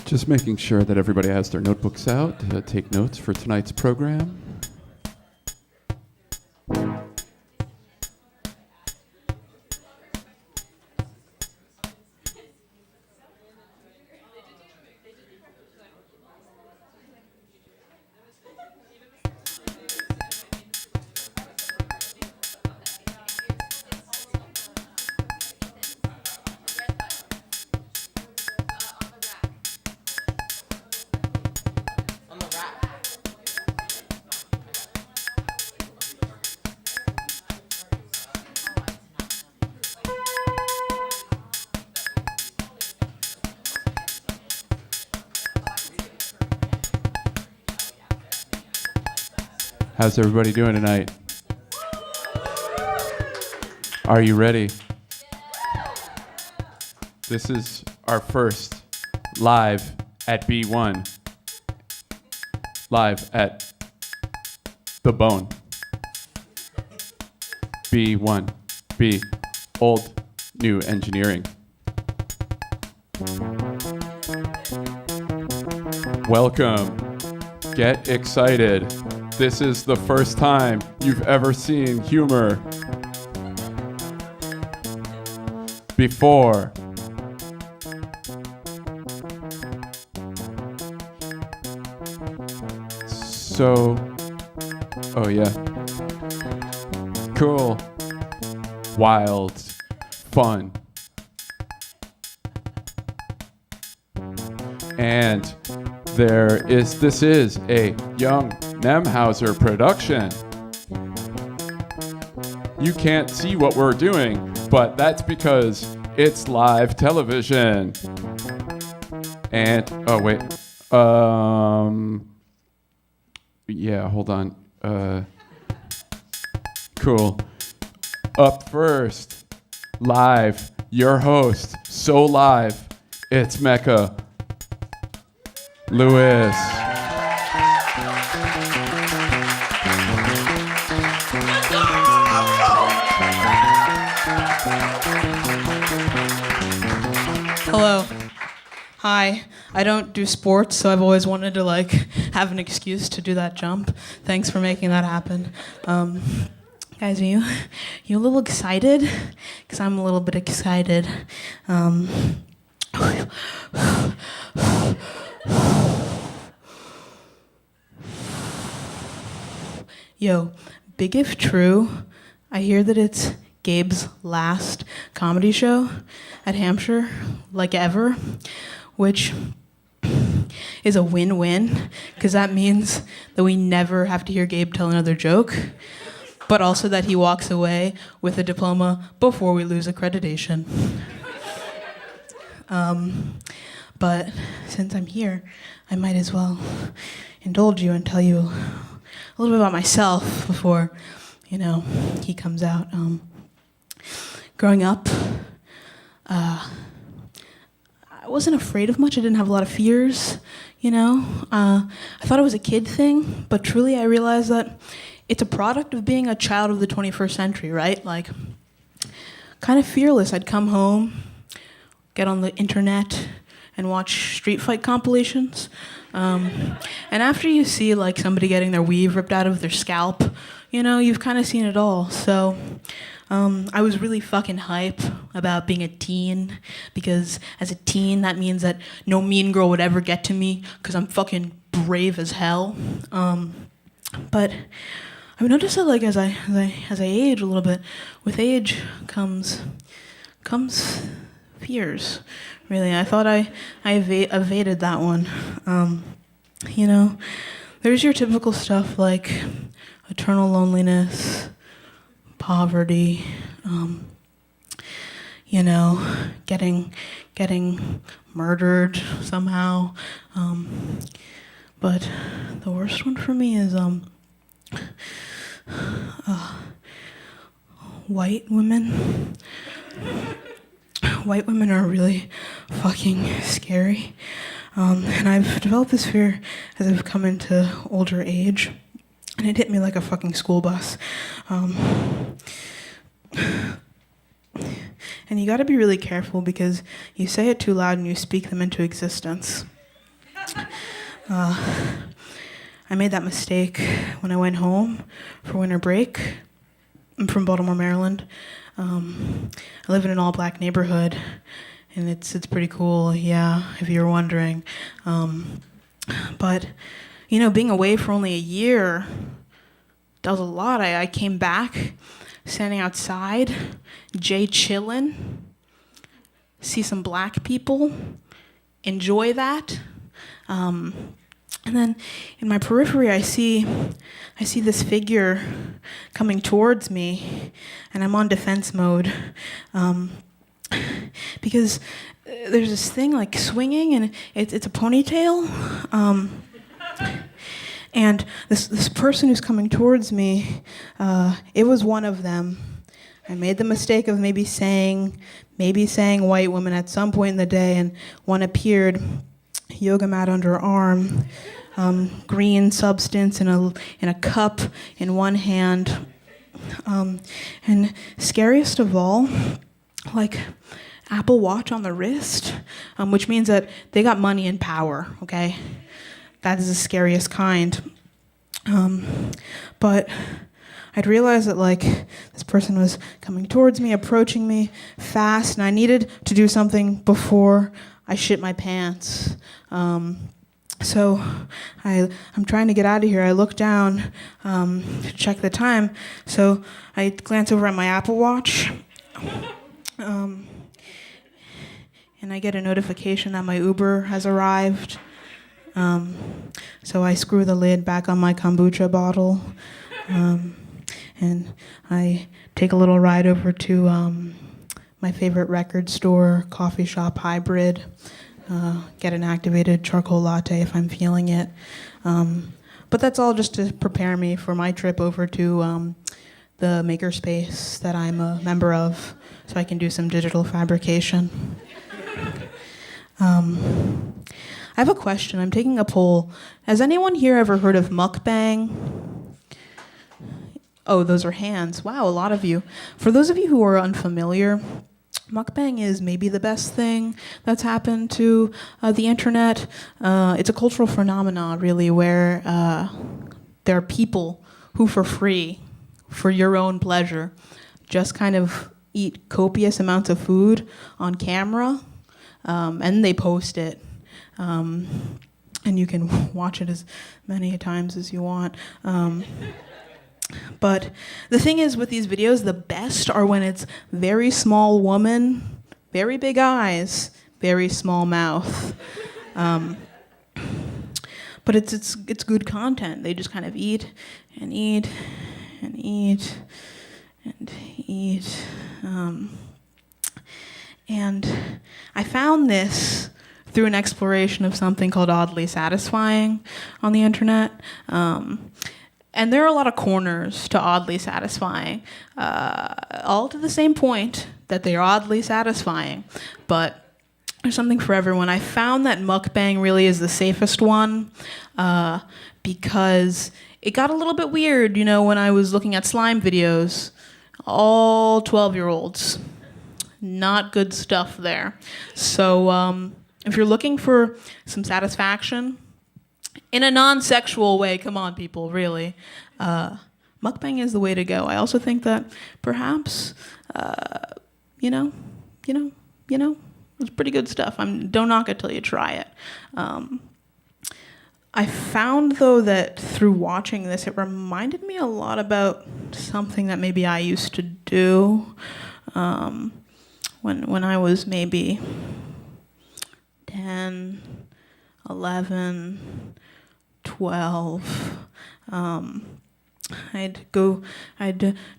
Just making sure that everybody has their notebooks out to take notes for tonight's program. How's everybody doing tonight? Are you ready? This is our first live at B1. Live at The Bone. B1. B. Old New Engineering. Welcome. Get excited. This is the first time you've ever seen humor before. So, oh yeah. Cool. Wild. Fun. And this is a young Nemhauser production. You can't see what we're doing, but that's because it's live television. And, oh wait, yeah, hold on. Cool. Up first, live, your host, so live, it's Mecca Lewis. Hello. Hi. I don't do sports, so I've always wanted to have an excuse to do that jump. Thanks for making that happen. Guys, are you a little excited? Because I'm a little bit excited. Yo, big if true, I hear that it's Gabe's last comedy show at Hampshire, ever, which is a win-win, because that means that we never have to hear Gabe tell another joke, but also that he walks away with a diploma before we lose accreditation. But since I'm here, I might as well indulge you and tell you a little bit about myself before, he comes out. Growing up, I wasn't afraid of much. I didn't have a lot of fears, I thought it was a kid thing, but truly I realized that it's a product of being a child of the 21st century, right? Kind of fearless. I'd come home, get on the internet, and watch street fight compilations. And after you see somebody getting their weave ripped out of their scalp, you've kind of seen it all. So I was really fucking hype about being a teen, because as a teen, that means that no mean girl would ever get to me, because I'm fucking brave as hell. But I've noticed that as I age a little bit, with age comes fears. Really, I thought I evaded that one. There's your typical stuff like eternal loneliness, poverty, getting murdered somehow. But the worst one for me is white women. White women are really fucking scary. And I've developed this fear as I've come into older age. And it hit me like a fucking school bus. And you gotta be really careful because you say it too loud and you speak them into existence. I made that mistake when I went home for winter break. I'm from Baltimore, Maryland. I live in an all-black neighborhood, and it's pretty cool, yeah, if you're wondering. But, being away for only a year does a lot. I came back, standing outside, chillin', see some black people, enjoy that. And then in my periphery, I see this figure coming towards me, and I'm on defense mode, because there's this thing like swinging, and it's a ponytail, and this person who's coming towards me, it was one of them. I made the mistake of maybe saying white woman at some point in the day, and one appeared. Yoga mat under arm, green substance in a cup in one hand, and scariest of all, like Apple Watch on the wrist, which means that they got money and power. Okay, that is the scariest kind. But I'd realized that this person was coming towards me, approaching me fast, and I needed to do something before I shit my pants. So I'm trying to get out of here. I look down to check the time. So I glance over at my Apple Watch, and I get a notification that my Uber has arrived. So I screw the lid back on my kombucha bottle, and I take a little ride over to my favorite record store, coffee shop hybrid, get an activated charcoal latte if I'm feeling it. But that's all just to prepare me for my trip over to the makerspace that I'm a member of, so I can do some digital fabrication. I have a question. I'm taking a poll. Has anyone here ever heard of mukbang? Oh, those are hands. Wow, a lot of you. For those of you who are unfamiliar, mukbang is maybe the best thing that's happened to the internet. It's a cultural phenomenon, really, where there are people who, for free, for your own pleasure, just kind of eat copious amounts of food on camera, and they post it. And you can watch it as many times as you want. But the thing is, with these videos, the best are when it's very small woman, very big eyes, very small mouth. But it's good content. They just kind of eat and eat and eat and eat. And I found this through an exploration of something called Oddly Satisfying on the internet. And there are a lot of corners to Oddly Satisfying, all to the same point, that they are oddly satisfying. But there's something for everyone. I found that mukbang really is the safest one, because it got a little bit weird, when I was looking at slime videos. All 12-year-olds. Not good stuff there. So if you're looking for some satisfaction, in a non-sexual way, come on, people, really. Mukbang is the way to go. I also think that perhaps, it's pretty good stuff. Don't knock it till you try it. I found, though, that through watching this, it reminded me a lot about something that maybe I used to do when I was maybe 10, 11, 12. I'd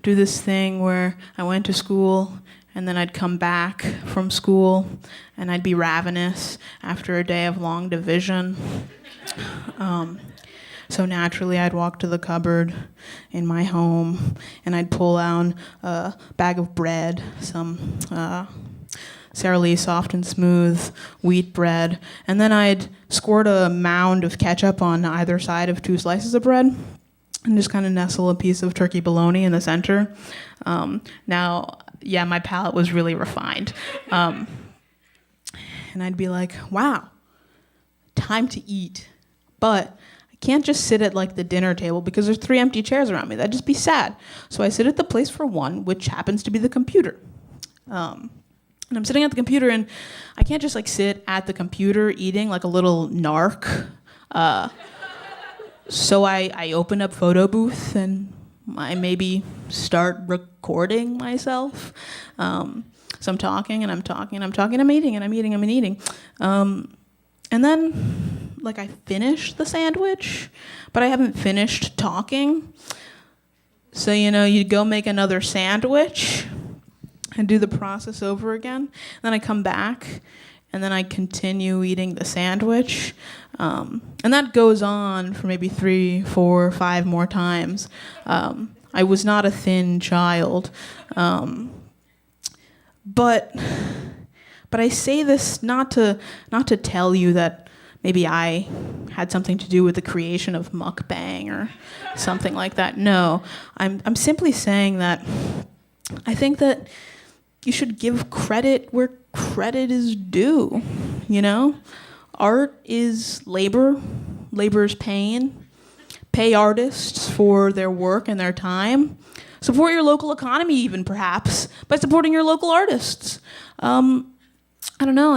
do this thing where I went to school and then I'd come back from school and I'd be ravenous after a day of long division. So naturally, I'd walk to the cupboard in my home, and I'd pull out a bag of bread, some Sara Lee soft and smooth wheat bread, and then I'd squirt a mound of ketchup on either side of 2 slices of bread, and just kind of nestle a piece of turkey bologna in the center. Now, yeah, my palate was really refined. And I'd be like, wow, time to eat. But I can't just sit at like the dinner table because there's 3 empty chairs around me. That'd just be sad. So I sit at the place for one, which happens to be the computer. And I'm sitting at the computer, and I can't just like sit at the computer eating like a little narc. So I open up Photo Booth, and I maybe start recording myself. So I'm talking, and I'm talking, and I'm talking, I'm eating, and I'm eating, and I'm eating. And then, like, I finish the sandwich, but I haven't finished talking. So, you go make another sandwich and do the process over again. Then I come back, and then I continue eating the sandwich. And that goes on for maybe 3, 4, 5 more times. I was not a thin child. But I say this not to tell you that maybe I had something to do with the creation of mukbang or something like that. No, I'm simply saying that I think that you should give credit where credit is due, Art is labor. Labor is pain. Pay artists for their work and their time. Support your local economy even, perhaps, by supporting your local artists. I don't know,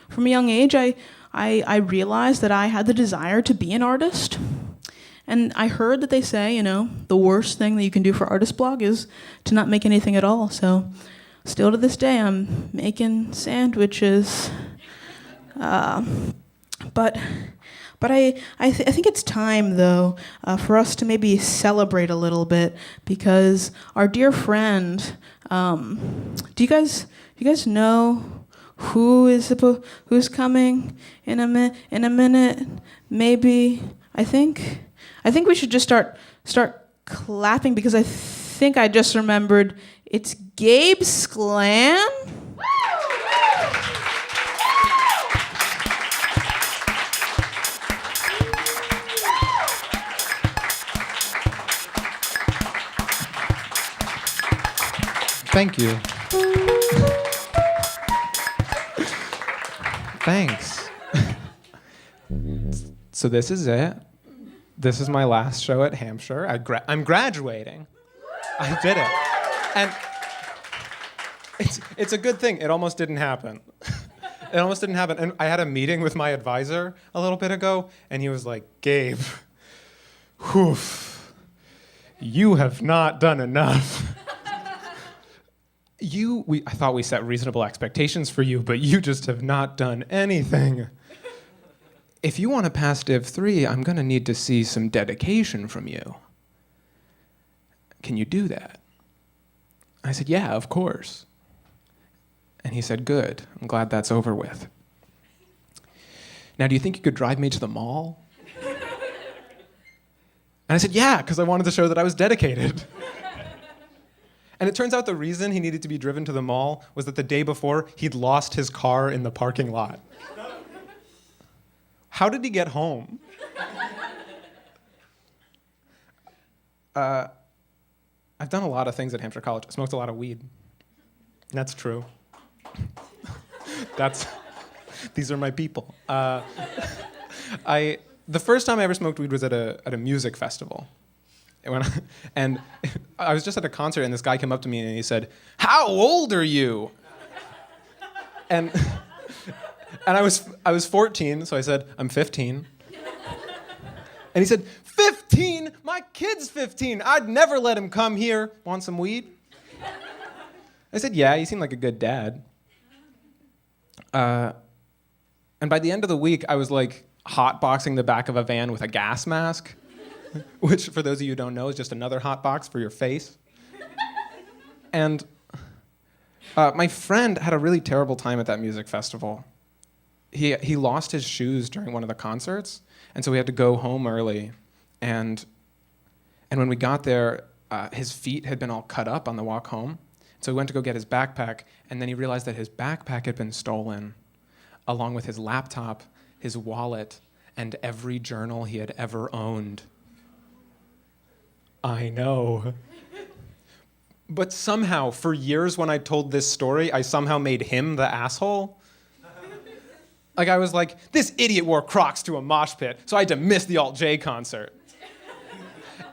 from a young age, I realized that I had the desire to be an artist. And I heard that they say, the worst thing that you can do for Artist Blog is to not make anything at all. So still to this day, I'm making sandwiches. But I think it's time, though, for us to maybe celebrate a little bit, because our dear friend, do you guys know who's coming in a minute? Maybe I think we should just start clapping, because I think I just remembered it's Gabe Sklan. Thank you. Thanks. So this is it. This is my last show at Hampshire. I'm graduating. I did it. And it's a good thing. It almost didn't happen. It almost didn't happen. And I had a meeting with my advisor a little bit ago, and he was like, Gabe, you have not done enough. I thought we set reasonable expectations for you, but you just have not done anything. If you want to pass Div 3, I'm going to need to see some dedication from you. Can you do that? I said, yeah, of course. And he said, good. I'm glad that's over with. Now, do you think you could drive me to the mall? And I said, yeah, because I wanted to show that I was dedicated. And it turns out the reason he needed to be driven to the mall was that the day before, he'd lost his car in the parking lot. How did he get home? I've done a lot of things at Hampshire College. I smoked a lot of weed. That's true. These are my people. The first time I ever smoked weed was at a music festival. And I was just at a concert, and this guy came up to me and he said, "How old are you?" And I was 14, so I said, "I'm 15." And he said, "15? My kid's 15. I'd never let him come here. Want some weed?" I said, "Yeah, you seem like a good dad." And by the end of the week, I was like hotboxing the back of a van with a gas mask. Which, for those of you who don't know, is just another hot box for your face. And my friend had a really terrible time at that music festival. he lost his shoes during one of the concerts, and so we had to go home early. And when we got there, his feet had been all cut up on the walk home. So he went to go get his backpack, and then he realized that his backpack had been stolen, along with his laptop, his wallet, and every journal he had ever owned. I know. But somehow, for years when I told this story, I somehow made him the asshole. Like, I was like, this idiot wore Crocs to a mosh pit, so I had to miss the Alt-J concert.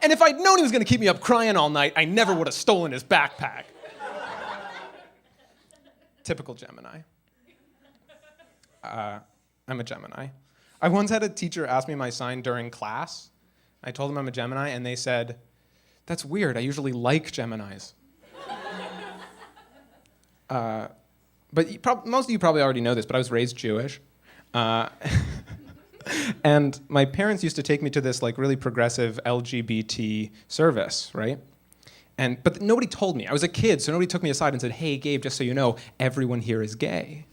And if I'd known he was going to keep me up crying all night, I never would have stolen his backpack. Typical Gemini. I'm a Gemini. I once had a teacher ask me my sign during class. I told them I'm a Gemini, and they said, "That's weird. I usually like Geminis." But most of you probably already know this, but I was raised Jewish. And my parents used to take me to this like really progressive LGBT service, right? But nobody told me. I was a kid, so nobody took me aside and said, "Hey, Gabe, just so you know, everyone here is gay."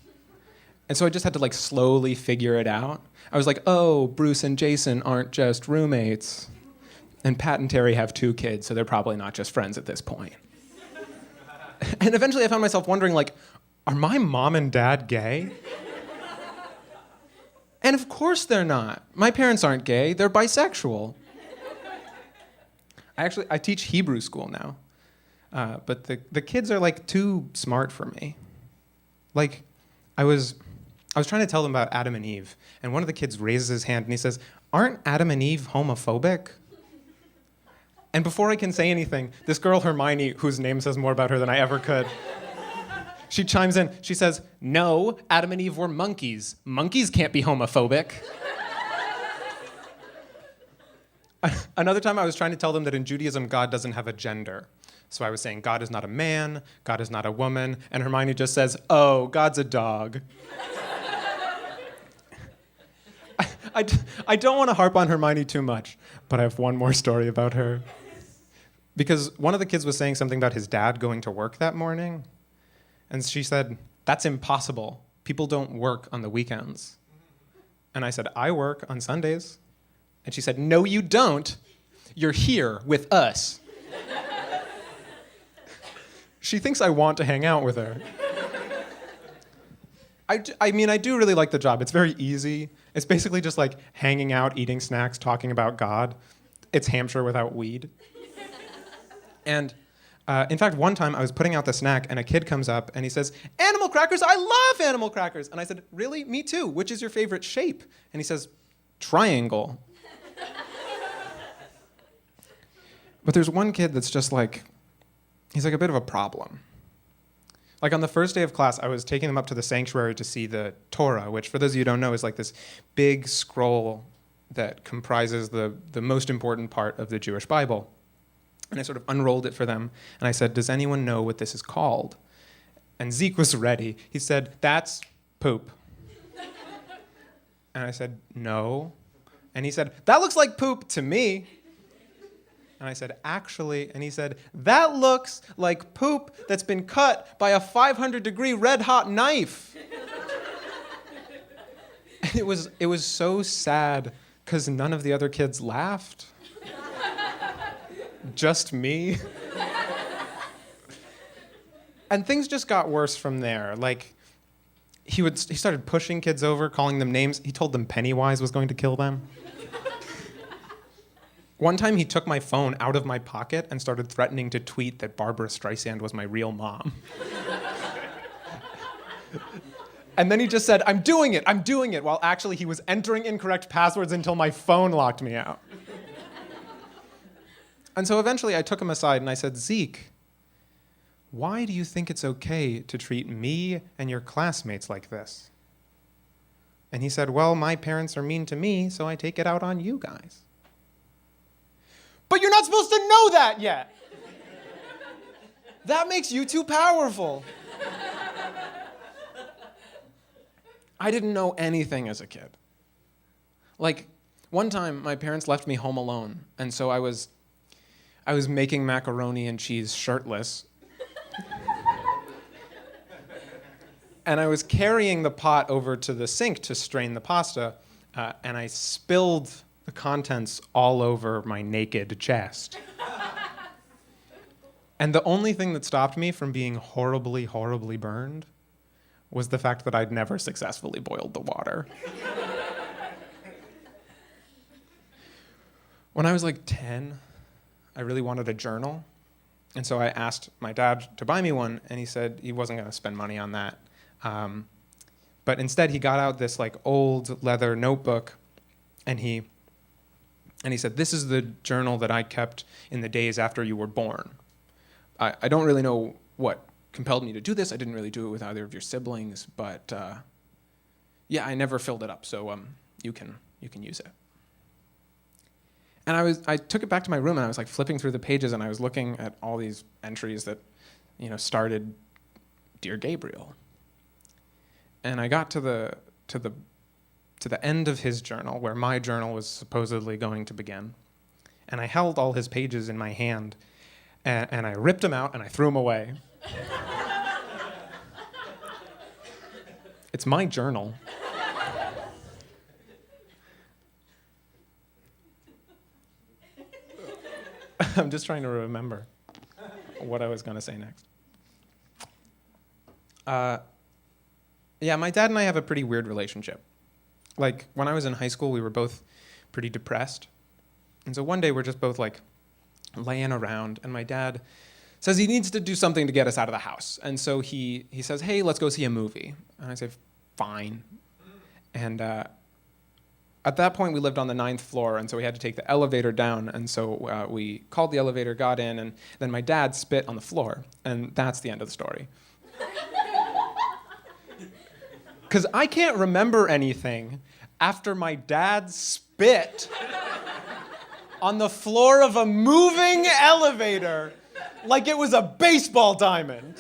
And so I just had to like slowly figure it out. I was like, "Oh, Bruce and Jason aren't just roommates. And Pat and Terry have 2 kids, so they're probably not just friends at this point." And eventually I found myself wondering, like, are my mom and dad gay? And of course they're not. My parents aren't gay, they're bisexual. I teach Hebrew school now. But the kids are like too smart for me. Like, I was trying to tell them about Adam and Eve, and one of the kids raises his hand and he says, "Aren't Adam and Eve homophobic?" And before I can say anything, this girl, Hermione, whose name says more about her than I ever could, she chimes in. She says, "No, Adam and Eve were monkeys. Monkeys can't be homophobic." Another time I was trying to tell them that in Judaism, God doesn't have a gender. So I was saying, God is not a man, God is not a woman, and Hermione just says, "Oh, God's a dog." I don't want to harp on Hermione too much, but I have one more story about her. Because one of the kids was saying something about his dad going to work that morning, and she said, "That's impossible. People don't work on the weekends." And I said, "I work on Sundays." And she said, "No, you don't. You're here with us." She thinks I want to hang out with her. I mean, I do really like the job. It's very easy. It's basically just like hanging out, eating snacks, talking about God. It's Hampshire without weed. And in fact, one time I was putting out the snack and a kid comes up and he says, "Animal crackers, I love animal crackers." And I said, "Really? Me too. Which is your favorite shape?" And he says, "Triangle." But there's one kid that's just like, he's like a bit of a problem. Like on the first day of class, I was taking them up to the sanctuary to see the Torah, which for those of you who don't know is like this big scroll that comprises the most important part of the Jewish Bible. And I sort of unrolled it for them, and I said, "Does anyone know what this is called?" And Zeke was ready. He said, "That's poop." And I said, "No." And he said, "That looks like poop to me." And I said, "Actually," and he said, "That looks like poop that's been cut by a 500-degree red-hot knife." And it was so sad because none of the other kids laughed. Just me. And things just got worse from there. Like, he started pushing kids over, calling them names. He told them Pennywise was going to kill them. One time he took my phone out of my pocket and started threatening to tweet that Barbara Streisand was my real mom. And then he just said, I'm doing it, while actually he was entering incorrect passwords until my phone locked me out. And so eventually I took him aside and I said, "Zeke, why do you think it's okay to treat me and your classmates like this?" And he said, "Well, my parents are mean to me, so I take it out on you guys." But you're not supposed to know that yet. That makes you too powerful. I didn't know anything as a kid. Like, one time my parents left me home alone, and so I was making macaroni and cheese shirtless. And I was carrying the pot over to the sink to strain the pasta, and I spilled the contents all over my naked chest. And the only thing that stopped me from being horribly, horribly burned was the fact that I'd never successfully boiled the water. When I was like 10, I really wanted a journal. And so I asked my dad to buy me one, and he said he wasn't going to spend money on that. But instead, he got out this like old leather notebook, and he said, "This is the journal that I kept in the days after you were born. I don't really know what compelled me to do this. I didn't really do it with either of your siblings, but yeah, I never filled it up, so you can use it." And I took it back to my room, and I was like flipping through the pages, and I was looking at all these entries that, started "Dear Gabriel." And I got to the end of his journal, where my journal was supposedly going to begin. And I held all his pages in my hand, and I ripped them out, and I threw them away. It's my journal. I'm just trying to remember what I was going to say next. Yeah, my dad and I have a pretty weird relationship. Like, when I was in high school, we were both pretty depressed. And so one day we're just both like laying around, and my dad says he needs to do something to get us out of the house. And so he says, "Hey, let's go see a movie." And I say, "Fine." And at that point, we lived on the 9th floor, and so we had to take the elevator down. And so we called the elevator, got in, and then my dad spit on the floor. And that's the end of the story. Because I can't remember anything after my dad spit on the floor of a moving elevator like it was a baseball diamond.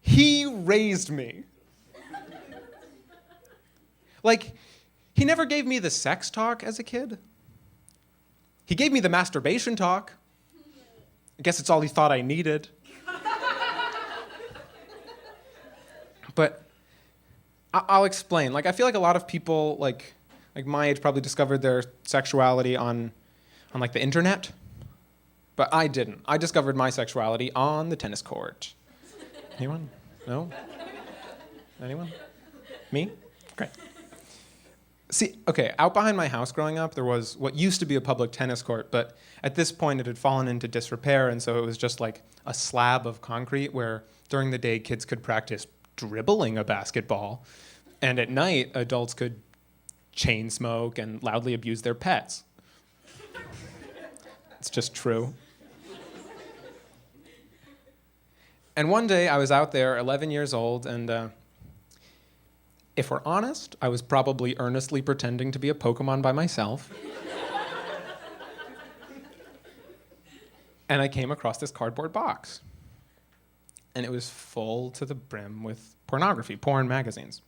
He raised me. Like, he never gave me the sex talk as a kid. He gave me the masturbation talk. I guess it's all he thought I needed. But I'll explain. Like, I feel like a lot of people, like my age, probably discovered their sexuality on like the internet. But I didn't. I discovered my sexuality on the tennis court. Anyone? No? Anyone? Me? Great. See, okay, out behind my house growing up, there was what used to be a public tennis court, but at this point it had fallen into disrepair, and so it was just like a slab of concrete where during the day kids could practice dribbling a basketball, and at night adults could chain smoke and loudly abuse their pets. It's just true. And one day I was out there, 11 years old, and if we're honest, I was probably earnestly pretending to be a Pokemon by myself. And I came across this cardboard box. And it was full to the brim with pornography, porn magazines.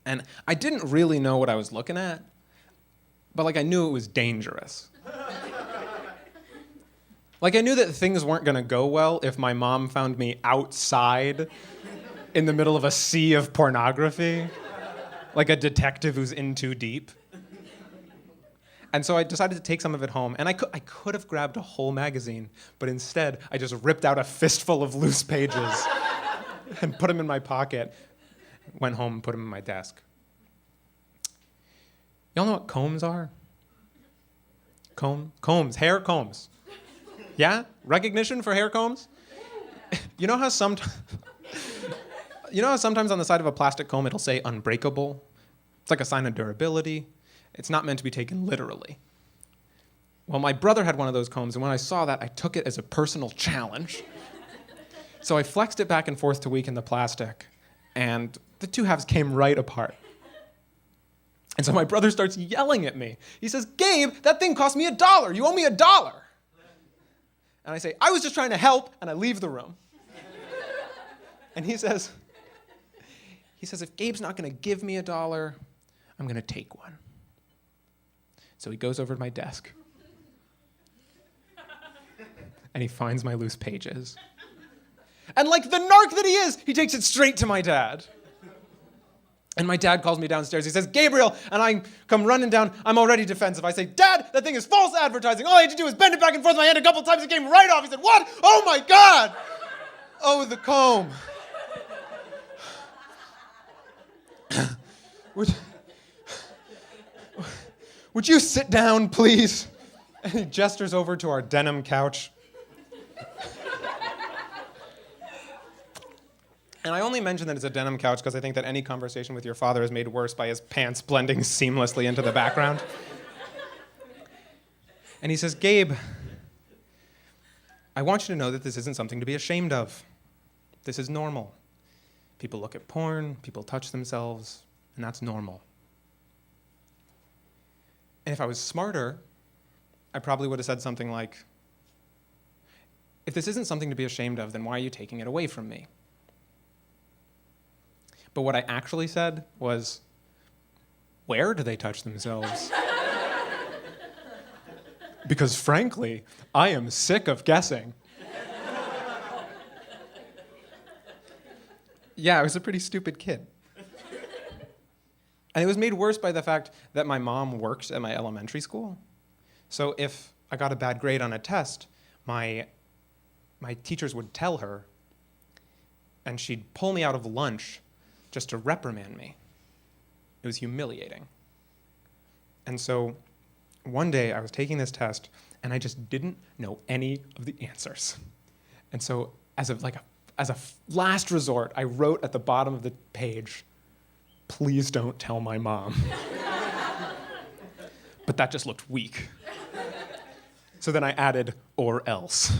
And I didn't really know what I was looking at, but like I knew it was dangerous. Like I knew that things weren't gonna go well if my mom found me outside in the middle of a sea of pornography, like a detective who's in too deep. And so I decided to take some of it home, and I could have grabbed a whole magazine, but instead I just ripped out a fistful of loose pages and put them in my pocket, went home and put them in my desk. Y'all know what combs are? Combs, hair combs. Yeah? Recognition for hair combs? You know how sometimes on the side of a plastic comb it'll say unbreakable? It's like a sign of durability. It's not meant to be taken literally. Well, my brother had one of those combs, and when I saw that, I took it as a personal challenge. So I flexed it back and forth to weaken the plastic, and the two halves came right apart. And so my brother starts yelling at me. He says, "Gabe, that thing cost me $1. You owe me $1. And I say, "I was just trying to help," and I leave the room. And he says, if Gabe's not going to give me $1, I'm going to take one. So he goes over to my desk, and he finds my loose pages. And like the narc that he is, he takes it straight to my dad. And my dad calls me downstairs. He says, Gabriel, and I come running down. I'm already defensive. I say, Dad, that thing is false advertising. All I had to do was bend it back and forth with my hand a couple times. It came right off. He said, what? Oh my God. Oh, the comb. Would you sit down, please? And he gestures over to our denim couch. And I only mention that it's a denim couch because I think that any conversation with your father is made worse by his pants blending seamlessly into the background. And he says, Gabe, I want you to know that this isn't something to be ashamed of. This is normal. People look at porn, people touch themselves, and that's normal. And if I was smarter, I probably would have said something like, if this isn't something to be ashamed of, then why are you taking it away from me? But what I actually said was, where do they touch themselves? Because frankly, I am sick of guessing. Yeah, I was a pretty stupid kid. And it was made worse by the fact that my mom worked at my elementary school. So if I got a bad grade on a test, my teachers would tell her, and she'd pull me out of lunch just to reprimand me. It was humiliating. And so one day I was taking this test, and I just didn't know any of the answers. And so as a last resort, I wrote at the bottom of the page, please don't tell my mom. But that just looked weak. So then I added, or else.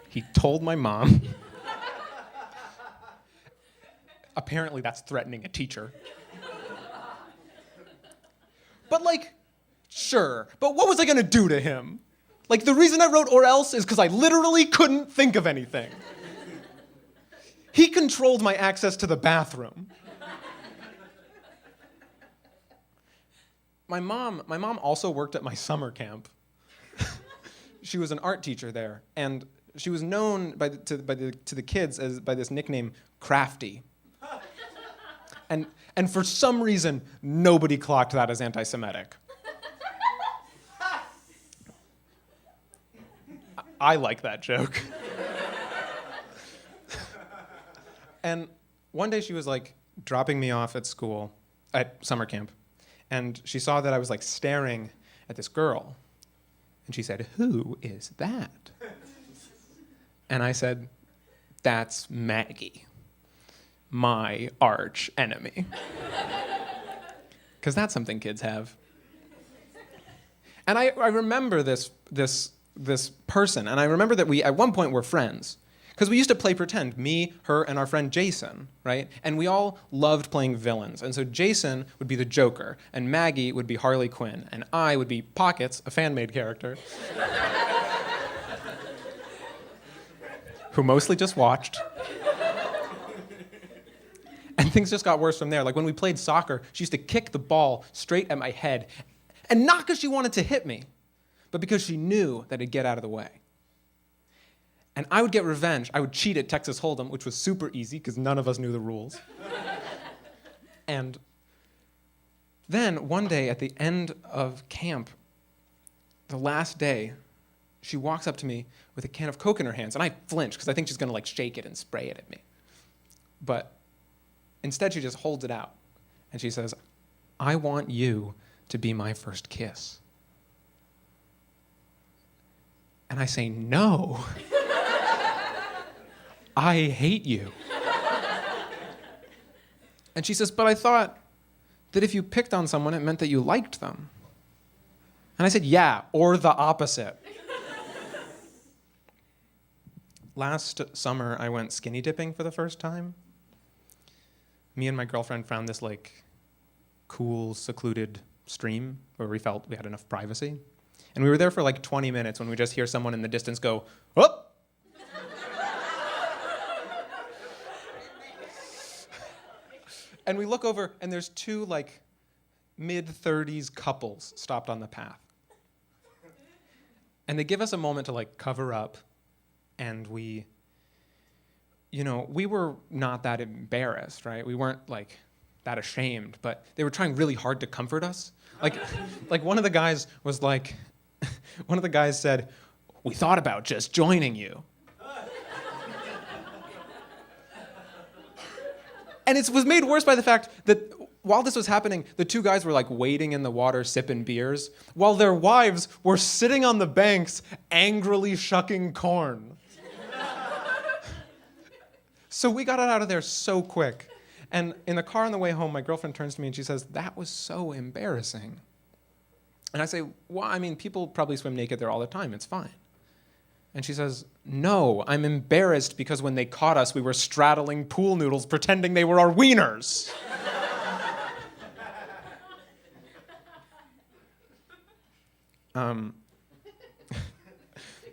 He told my mom. Apparently that's threatening a teacher. But sure, but what was I gonna do to him? The reason I wrote or else is because I literally couldn't think of anything. He controlled my access to the bathroom. My mom also worked at my summer camp. She was an art teacher there, and she was known to the kids by this nickname, Crafty. And for some reason, nobody clocked that as anti-Semitic. I like that joke. And one day she was dropping me off at school, at summer camp, and she saw that I was staring at this girl. And she said, who is that? And I said, that's Maggie, my arch enemy. Because that's something kids have. And I remember this person, and I remember that we, at one point, were friends. Because we used to play pretend, me, her, and our friend Jason, right? And we all loved playing villains. And so Jason would be the Joker, and Maggie would be Harley Quinn, and I would be Pockets, a fan-made character, who mostly just watched. And things just got worse from there. When we played soccer, she used to kick the ball straight at my head. And not because she wanted to hit me, but because she knew that it'd get out of the way. And I would get revenge. I would cheat at Texas Hold'em, which was super easy because none of us knew the rules. And then one day at the end of camp, the last day, she walks up to me with a can of Coke in her hands, and I flinch because I think she's going to shake it and spray it at me. But instead, she just holds it out, and she says, I want you to be my first kiss. And I say, no. I hate you. And she says, but I thought that if you picked on someone, it meant that you liked them. And I said, yeah, or the opposite. Last summer, I went skinny dipping for the first time. Me and my girlfriend found this cool, secluded stream where we felt we had enough privacy. And we were there for 20 minutes when we just hear someone in the distance go, oh! And we look over, and there's two mid-30s couples stopped on the path. And they give us a moment to like cover up, and we were not that embarrassed, right? We weren't like that ashamed, but they were trying really hard to comfort us. Like one of the guys was like, one of the guys said, "We thought about just joining you." And it was made worse by the fact that while this was happening, the two guys were like wading in the water, sipping beers, while their wives were sitting on the banks, angrily shucking corn. So we got out of there so quick. And in the car on the way home, my girlfriend turns to me and she says, "That was so embarrassing." And I say, "Well, I mean, people probably swim naked there all the time. It's fine." And she says, "No, I'm embarrassed because when they caught us, we were straddling pool noodles pretending they were our wieners."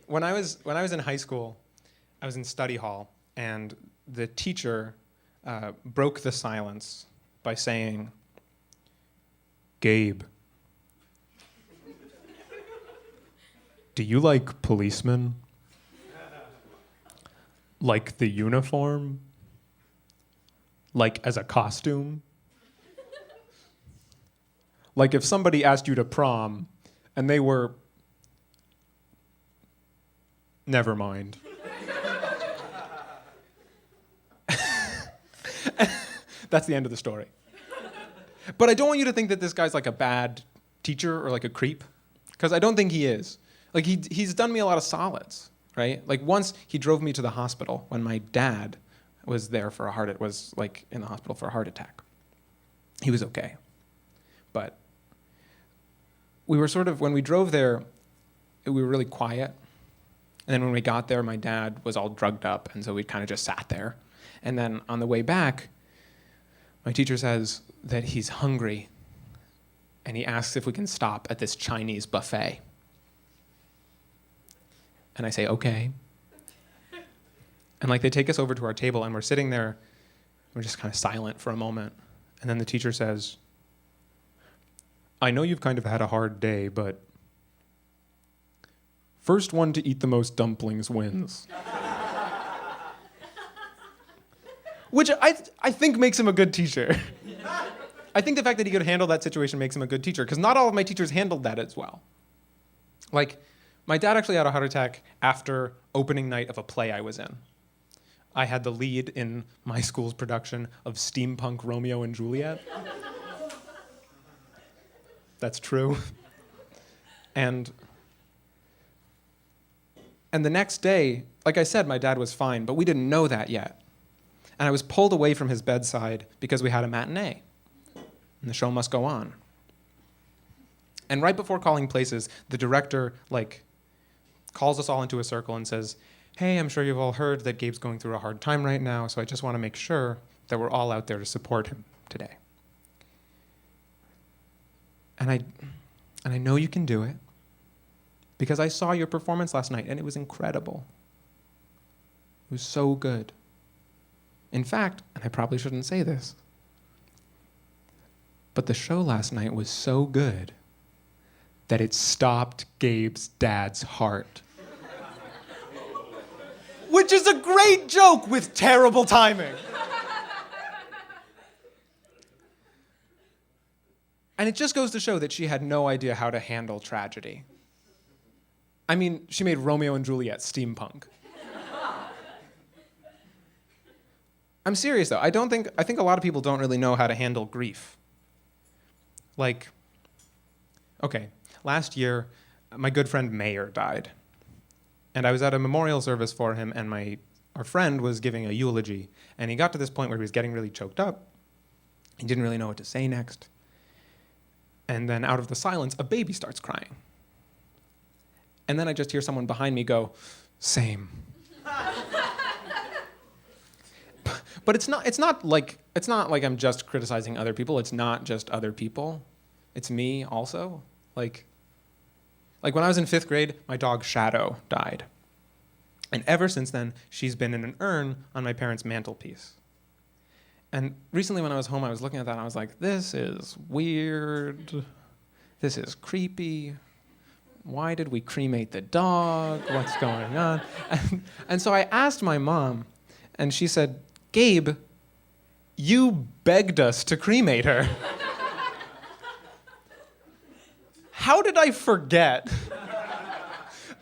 When I was in high school, I was in study hall, and the teacher broke the silence by saying, "Gabe, do you like policemen? Like the uniform? Like as a costume? Like if somebody asked you to prom and they were..." Never mind. That's the end of the story. But I don't want you to think that this guy's like a bad teacher or like a creep, because I don't think he is. Like he's done me a lot of solids, right? Like once he drove me to the hospital when my dad was there in the hospital for a heart attack. He was okay. But we were when we drove there, we were really quiet. And then when we got there, my dad was all drugged up, and so we kind of just sat there. And then on the way back, my teacher says that he's hungry, and he asks if we can stop at this Chinese buffet. And I say, "Okay." And like they take us over to our table, and we're sitting there, we're just kind of silent for a moment. And then the teacher says, "I know you've kind of had a hard day, but first one to eat the most dumplings wins." Which I think makes him a good teacher. I think the fact that he could handle that situation makes him a good teacher, because not all of my teachers handled that as well. Like, my dad actually had a heart attack after opening night of a play I was in. I had the lead in my school's production of steampunk Romeo and Juliet. That's true. And the next day, like I said, my dad was fine, but we didn't know that yet. And I was pulled away from his bedside because we had a matinee, and the show must go on. And right before calling places, the director calls us all into a circle and says, "Hey, I'm sure you've all heard that Gabe's going through a hard time right now, so I just want to make sure that we're all out there to support him today. And I know you can do it, because I saw your performance last night, and it was incredible. It was so good. In fact, and I probably shouldn't say this, but the show last night was so good that it stopped Gabe's dad's heart." Which is a great joke with terrible timing. And it just goes to show that she had no idea how to handle tragedy. I mean, she made Romeo and Juliet steampunk. I'm serious though. I think a lot of people don't really know how to handle grief. Last year, my good friend Mayer died. And I was at a memorial service for him, and our friend was giving a eulogy, and he got to this point where he was getting really choked up. He didn't really know what to say next. And then out of the silence, a baby starts crying. And then I just hear someone behind me go, "Same." But it's not like I'm just criticizing other people. It's not just other people. It's me also. Like when I was in 5th grade, my dog Shadow died. And ever since then, she's been in an urn on my parents' mantelpiece. And recently when I was home, I was looking at that and I was like, this is weird. This is creepy. Why did we cremate the dog? What's going on? And so I asked my mom, and she said, Gabe, you begged us to cremate her. How did I forget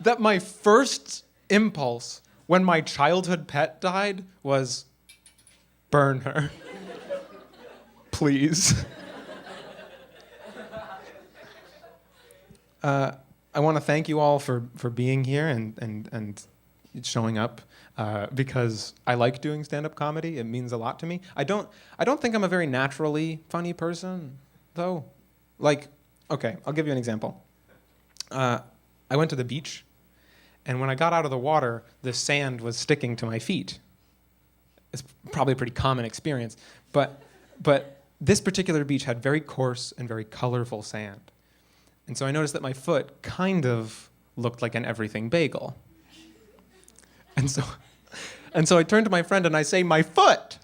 that my first impulse when my childhood pet died was burn her? Please. I want to thank you all for being here and showing up because I like doing stand-up comedy. It means a lot to me. I don't think I'm a very naturally funny person, though. Like, okay, I'll give you an example. I went to the beach, and when I got out of the water, the sand was sticking to my feet. It's probably a pretty common experience, but this particular beach had very coarse and very colorful sand. And so I noticed that my foot kind of looked like an everything bagel. And so I turned to my friend and I say, my foot!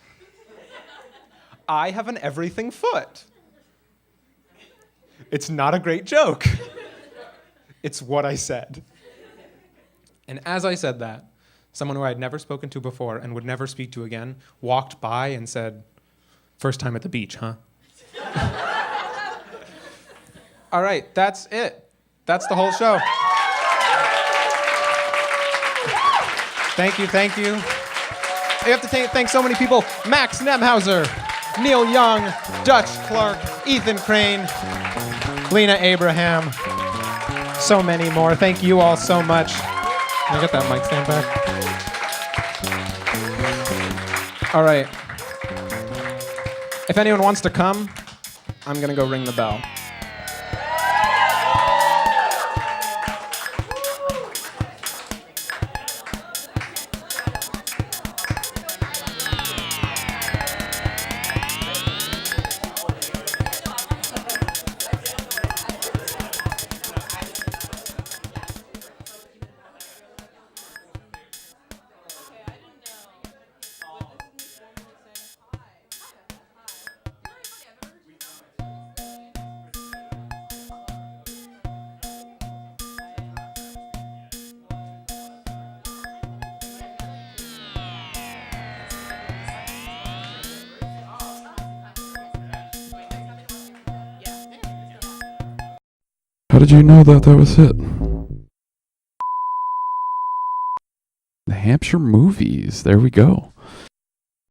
I have an everything foot. It's not a great joke. It's what I said. And as I said that, someone who I had never spoken to before and would never speak to again walked by and said, first time at the beach, huh? All right, that's it. That's the whole show. Thank you. I have to thank so many people. Max Nemhauser, Neil Young, Dutch Clark, Ethan Crane, Lena Abraham, so many more. Thank you all so much. Can I get that mic stand back? All right. If anyone wants to come, I'm going to go ring the bell. How did you know that was it? The Hampshire movies. There we go.